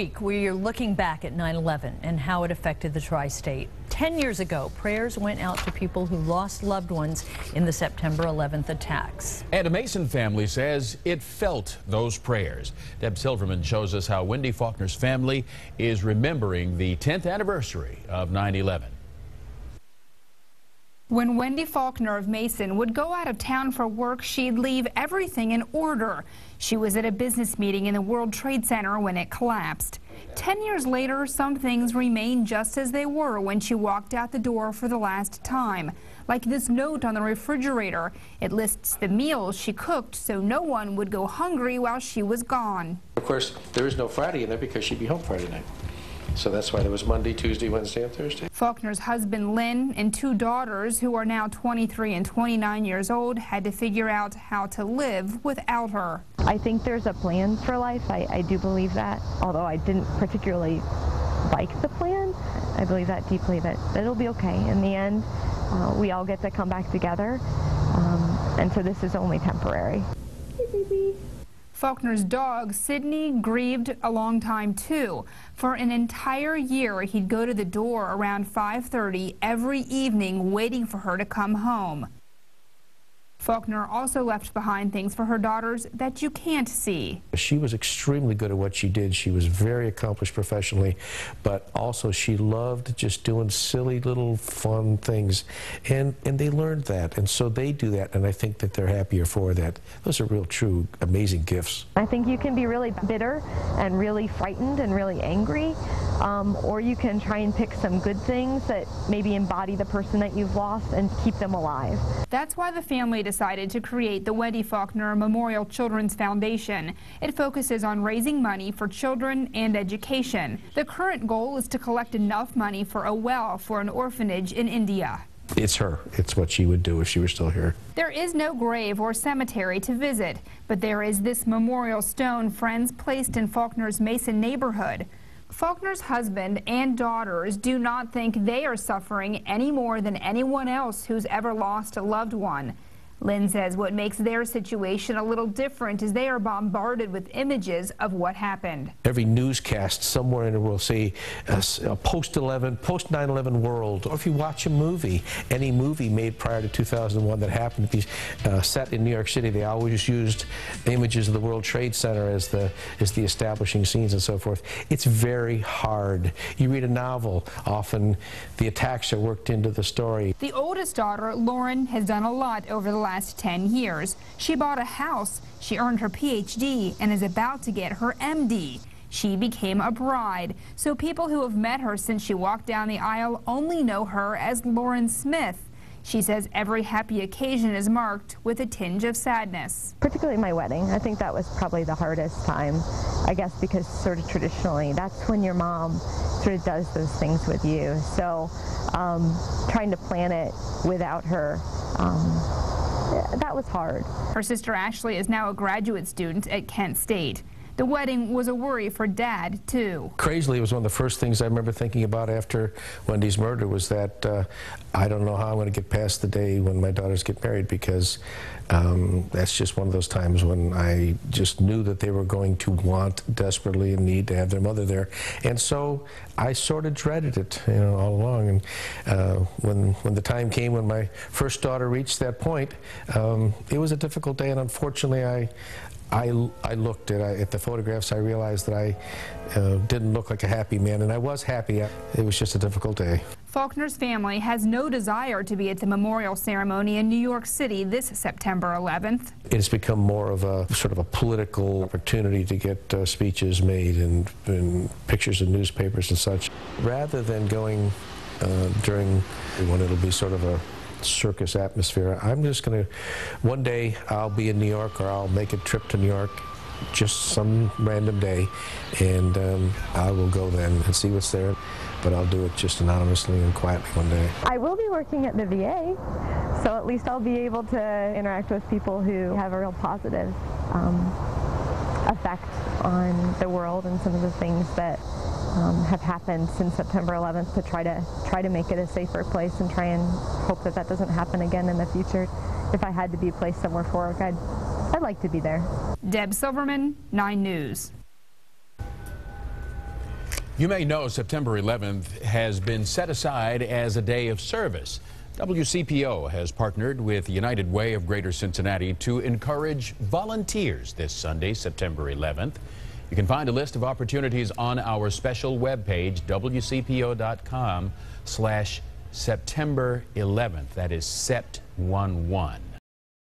We are looking back at 9/11 and how it affected the tri-state. 10 years ago, prayers went out to people who lost loved ones in the September 11th attacks. And a Mason family says it felt those prayers. Deb Silverman shows us how Wendy Faulkner's family is remembering the 10th anniversary of 9/11. When Wendy Faulkner of Mason would go out of town for work, she'd leave everything in order. She was at a business meeting in the World Trade Center when it collapsed. 10 years later, some things remain just as they were when she walked out the door for the last time. Like this note on the refrigerator. It lists the meals she cooked so no one would go hungry while she was gone. Of course, there is no Friday in there because she'd be home Friday night. So that's why there was Monday, Tuesday, Wednesday, and Thursday. Faulkner's husband, Lynn, and two daughters, who are now 23 and 29 years old, had to figure out how to live without her. I think there's a plan for life. I do believe that, although I didn't particularly like the plan. I believe that deeply, that it'll be okay. In the end, we all get to come back together, and so this is only temporary. Hey, baby. Faulkner's dog, Sydney, grieved a long time too. For an entire year, he'd go to the door around 5:30 every evening waiting for her to come home. Faulkner also left behind things for her daughters that you can't see. She was extremely good at what she did. She was very accomplished professionally, but also she loved just doing silly little fun things, and they learned that, and so they do that, and I think that they're happier for that. Those are real, true, amazing gifts. I think you can be really bitter and really frightened and really angry, or you can try and pick some good things that maybe embody the person that you've lost and keep them alive. That's why the family decided to create the Wendy Faulkner Memorial Children's Foundation. It focuses on raising money for children and education. The current goal is to collect enough money for a well for an orphanage in India. It's her. It's what she would do if she were still here. There is no grave or cemetery to visit, but there is this memorial stone friends placed in Faulkner's Mason neighborhood. Faulkner's husband and daughters do not think they are suffering any more than anyone else who's ever lost a loved one. Lynn says what makes their situation a little different is they are bombarded with images of what happened. Every newscast somewhere in the world say a post-9/11 world, or if you watch a movie, any movie made prior to 2001 that happened to be set in New York City, they always used images of the World Trade Center as the establishing scenes and so forth. It's very hard. You read a novel, often the attacks are worked into the story. The oldest daughter, Lauren, has done a lot over the last 10 years. She bought a house, she earned her PhD, and is about to get her MD. She became a bride, so people who have met her since she walked down the aisle only know her as Lauren Smith. She says every happy occasion is marked with a tinge of sadness. Particularly my wedding. I think that was probably the hardest time, I guess, because sort of traditionally that's when your mom sort of does those things with you. So trying to plan it without her, that was hard. Her sister Ashley is now a graduate student at Kent State. The wedding was a worry for Dad, too. Crazily, it was one of the first things I remember thinking about after Wendy's murder was that I don't know how I'm going to get past the day when my daughters get married, because that's just one of those times when I just knew that they were going to want desperately and need to have their mother there. And so I sort of dreaded it, you know, all along. And when the time came when my first daughter reached that point, it was a difficult day, and unfortunately I looked at the photographs. I realized that I didn't look like a happy man, and I was happy. It was just a difficult day. Faulkner's family has no desire to be at the memorial ceremony in New York City this September 11th. It's become more of a sort of a political opportunity to get speeches made and pictures in newspapers and such, rather than going during when it'll be sort of a circus atmosphere. I'm just going to, one day I'll be in New York, or I'll make a trip to New York just some random day, and I will go then and see what's there, but I'll do it just anonymously and quietly one day. I will be working at the VA, so at least I'll be able to interact with people who have a real positive effect on the world and some of the things that have happened since September 11th, to try to make it a safer place and try and hope that that doesn't happen again in the future. If I had to be placed somewhere for work, I'd like to be there. Deb Silverman, 9 News. You may know September 11th has been set aside as a day of service. WCPO has partnered with United Way of Greater Cincinnati to encourage volunteers this Sunday, September 11th. You can find a list of opportunities on our special webpage, wcpo.com/September 11th. That is Sept 11.